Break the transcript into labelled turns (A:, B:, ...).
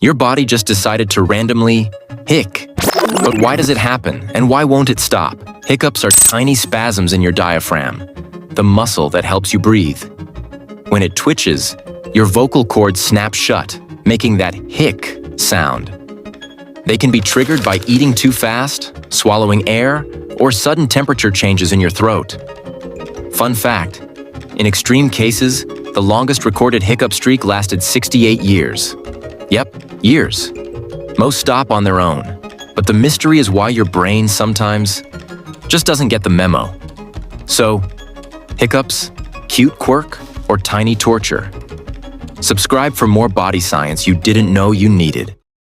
A: Your body just decided to randomly hic. But why does it happen, and why won't it stop? Hiccups are tiny spasms in your diaphragm, the muscle that helps you breathe. When it twitches, your vocal cords snap shut, making that hic sound. They can be triggered by eating too fast, swallowing air, or sudden temperature changes in your throat. Fun fact, in extreme cases, the longest recorded hiccup streak lasted 68 years. Yep, years. Most stop on their own, but the mystery is why your brain sometimes just doesn't get the memo. So, hiccups, cute quirk, or tiny torture? Subscribe for more body science you didn't know you needed.